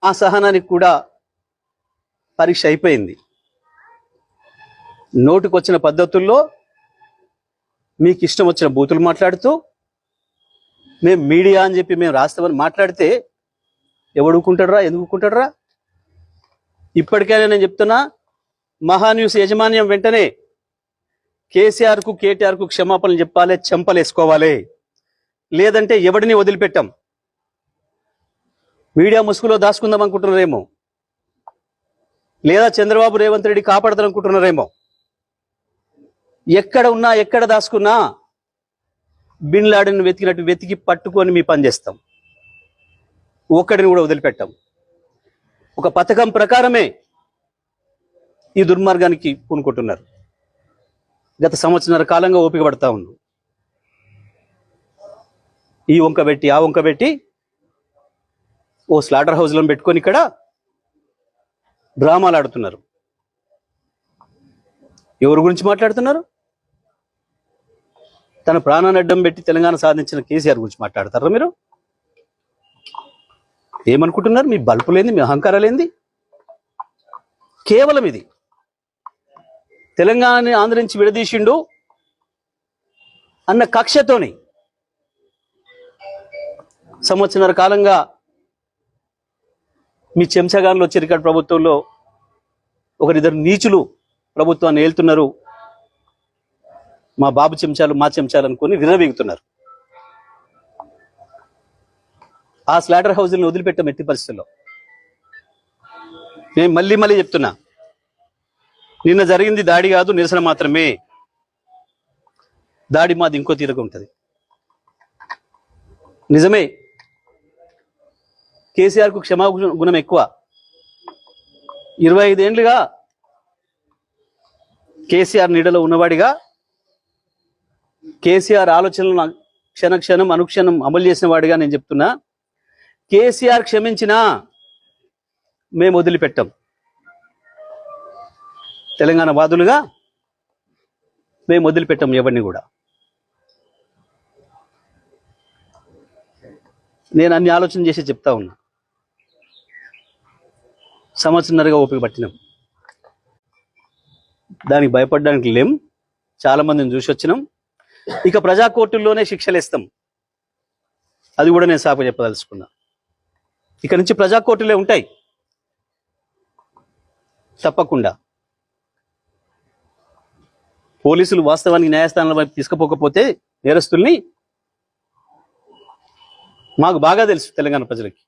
ఆ సహనానికి కూడా పరీక్ష అయిపోయింది. నోటికొచ్చిన పద్ధతుల్లో మీకు ఇష్టం వచ్చిన బూతులు మాట్లాడుతూ మేము మీడియా అని చెప్పి మేము రాస్తామని మాట్లాడితే ఎవడుకుంటాడరా, ఎందుకుంటాడరా? ఇప్పటికైనా నేను చెప్తున్నా, మహాన్యూస్ యాజమాన్యం వెంటనే కేసీఆర్కు కేటీఆర్కు క్షమాపణలు చెప్పాలి, చెంపలేసుకోవాలి. లేదంటే ఎవడిని వదిలిపెట్టాం. మీడియా ముసుగులో దాచుకుందాం అనుకుంటున్నారేమో, లేదా చంద్రబాబు రేవంత్ రెడ్డి కాపాడతారనుకుంటున్నారేమో. ఎక్కడ ఉన్నా ఎక్కడ దాచుకున్నా బిన్ లాడెన్ వెతికినట్టు వెతికి పట్టుకొని మీ పని చేస్తాం. ఒక్కడిని కూడా వదిలిపెట్టాం. ఒక పథకం ప్రకారమే ఈ దుర్మార్గానికి పూనుకుంటున్నారు. గత సంవత్సరాల కాలంగా ఓపిక పడతా ఉన్నాం. ఈ వంక పెట్టి ఆ వంక పెట్టి ఓ స్లాటర్ హౌస్లను పెట్టుకొని ఇక్కడ డ్రామాలు ఆడుతున్నారు. ఎవరి గురించి మాట్లాడుతున్నారు? తన ప్రాణాన్ని అడ్డం పెట్టి తెలంగాణ సాధించిన కేసీఆర్ గురించి మాట్లాడతారా మీరు? ఏమనుకుంటున్నారు? మీ బల్పులేంది, మీ అహంకారాలేంది? కేవలం ఇది తెలంగాణని ఆంధ్ర నుంచి విడదీసిండు అన్న కక్షతోని సంవత్సరాల కాలంగా మీ చెంచగాన్లో చిరికట్ ప్రభుత్వంలో ఒకరిద్దరు నీచులు ప్రభుత్వాన్ని ఏళ్తున్నారు. మా బాబు చెంచాలు మా చెంచాలు అనుకుని విర్రవీగుతున్నారు. ఆ స్లాటర్ హౌస్ని వదిలిపెట్టాం ఎట్టి పరిస్థితుల్లో. నేను మళ్ళీ చెప్తున్నా, నిన్న జరిగింది దాడి కాదు, నిరసన మాత్రమే. దాడి మాది ఇంకో తీరుగా ఉంటుంది. నిజమే, కేసీఆర్కు క్షమాగుణం ఎక్కువ. 25 ఏళ్లుగా కేసీఆర్ నీడలో ఉన్నవాడిగా, కేసీఆర్ ఆలోచనలను క్షణక్షణం అనుక్షణం అమలు చేసిన వాడిగా నేను చెప్తున్నా, కేసీఆర్ క్షమించినా మేము వదిలిపెట్టాం. తెలంగాణ వాదులుగా మేము వదిలిపెట్టాం ఎవరిని కూడా. నేను అన్ని ఆలోచన చేసి చెప్తా ఉన్నా. సంవత్సరంన్నరగా ఓపిక పట్టినాం. దానికి భయపడడానికి లేం. చాలా మందిని చూసి వచ్చినాం. ఇక ప్రజా కోర్టుల్లోనే శిక్షలు ఇస్తాం. అది కూడా నేను సాకు చెప్పదలుచుకున్నా. ఇక నుంచి ప్రజా కోర్టులే ఉంటాయి తప్పకుండా. పోలీసులు వాస్తవానికి న్యాయస్థానాల వైపు తీసుకుపోకపోతే నేరస్తుల్ని మాకు బాగా తెలుసు తెలంగాణ ప్రజలకి.